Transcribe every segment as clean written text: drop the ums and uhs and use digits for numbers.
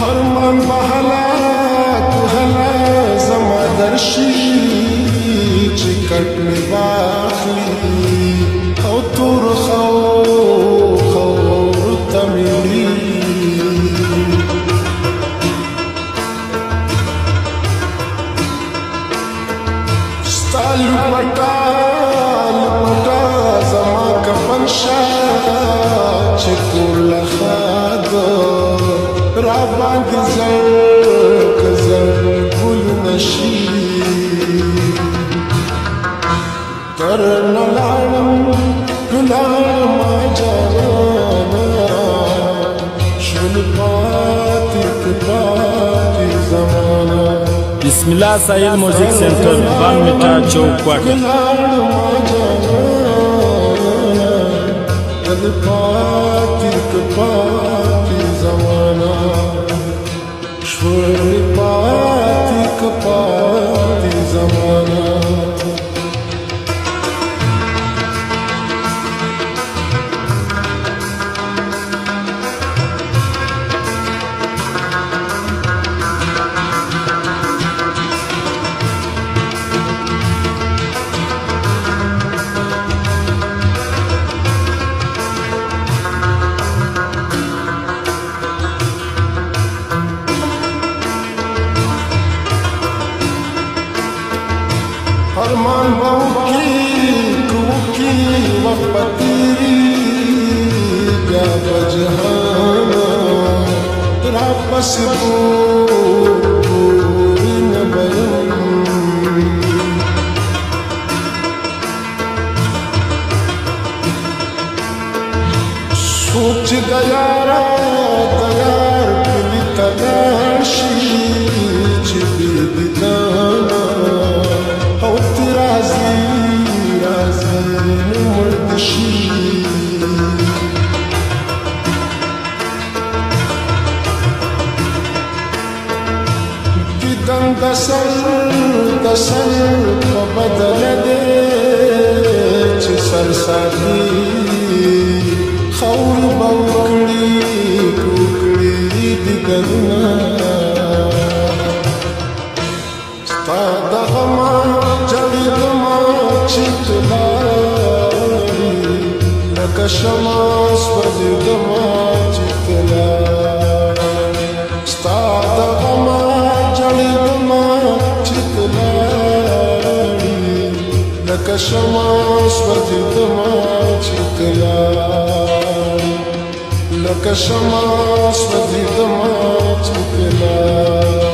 هرمان بحالات حالا زما درشي چې کټ مې واخلي او تور خور ته مې وړي ستا لپټا زما کفن شا چې ټول خاد را باندې زر ګل نشي تر نلالم ما جانا شل پاتې زمانہ بسم الله سعید موزیک سینٹر بان میٹا چوک کوارٹر پاتې زمانہ شل پاتې زمانہ ارمان کوکی وقت تیری بیا بجہانا را پس پوری نبیم سوچ دیارا دیار پلی تلاشی چی بیدانا او تی رازی نمردشی دیدن دسر پا بدل دے چی سرسادی خور باوکڑی کوکڑی دیدنا ستا دغما جلی دما چیتلاری لکا شماس وزی دما چیتلاری ستا دغما جلی دما چیتلاری لکا شماس وزی دما چیتلاری لکا شماس وزی دما چیتلاری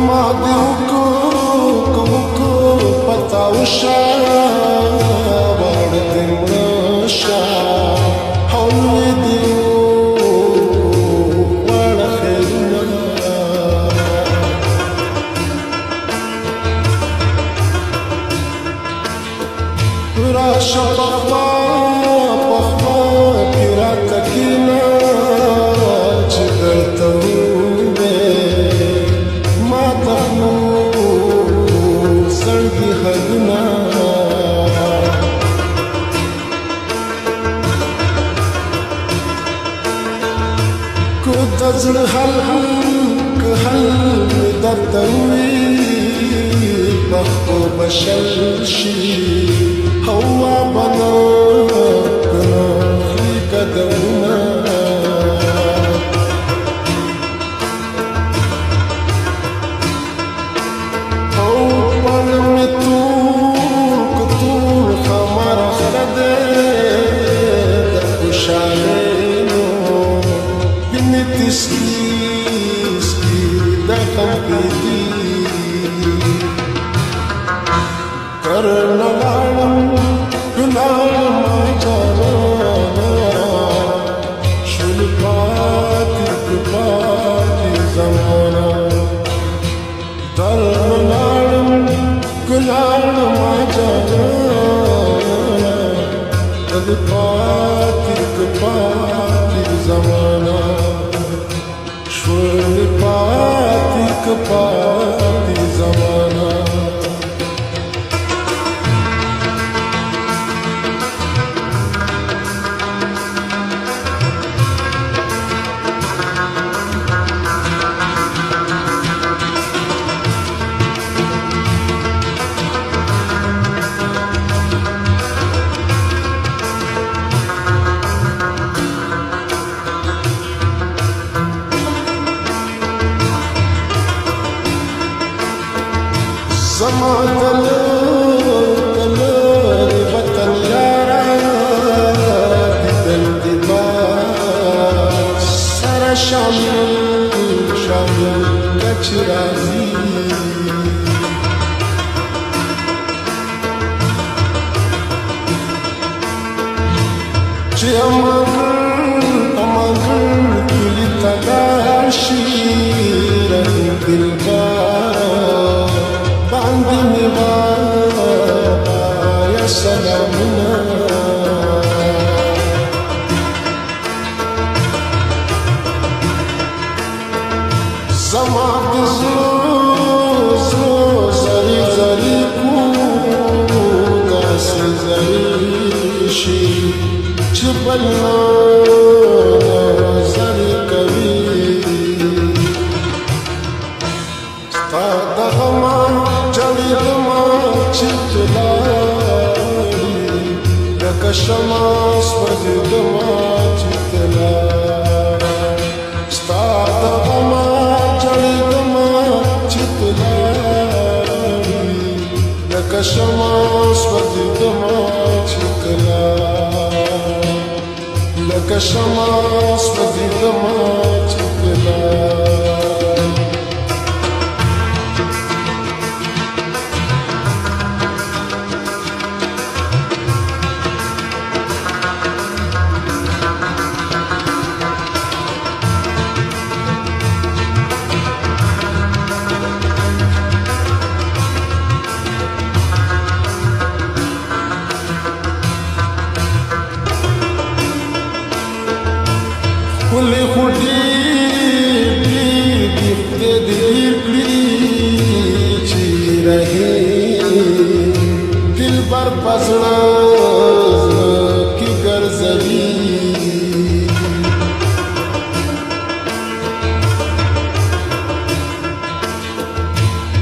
ما دیو کو پتاوشا وړ دمشا هولې دیو وړ خیرنا را شپخوا پیرا تکینا چې درته دزل حل درتوي بخو بشل شي هوا بنا في قدمنا او بنمتو كتور خمر خده دخشانينو Ski da kampiti karna lalam jana shul pati zamana dharmana Gılarıma canana Tadı pati zamana Şöyle pati zamana Zama tala vatan yara didel didar Sara şamil kaç razi Çi aman kuli tagashi rahim dilbar Bandini ya salamuna Zaman zari zari ku Dasi zari shi Çibalna zari kavi Stada gama jali gama chitlari Laka shamas vazi gama chitlari Stada gama jali gama chitlari Laka shamas vazi gama chitlari Laka shamas vazi gama chitlari Kuli khudi dikte dikli chi rahe dil bar pasna ki garzali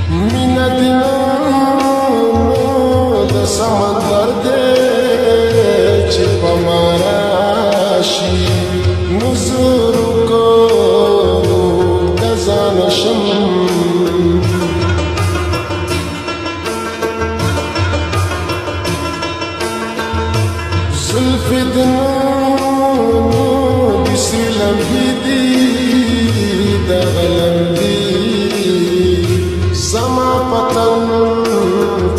mina dina da samandar de chi pamarashi Nuzuru ko kazanasham Zulfidnu bisrilam bidi dagalamdi Sama patan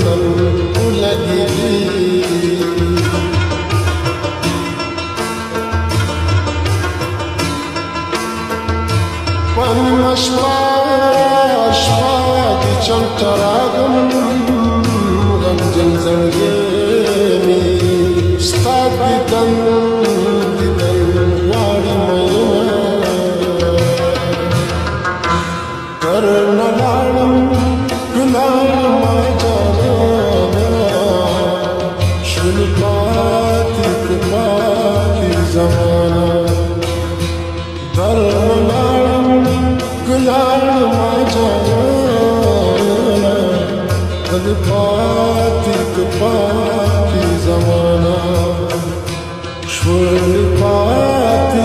tan ulagidi Ashwa di chantaragam Gamjan zangeni Stad didan wadi mayna Karna lalam gulalma janana Shul pati zamana Dharma Gılarıma canana Tadı pati zamana Şöyle pati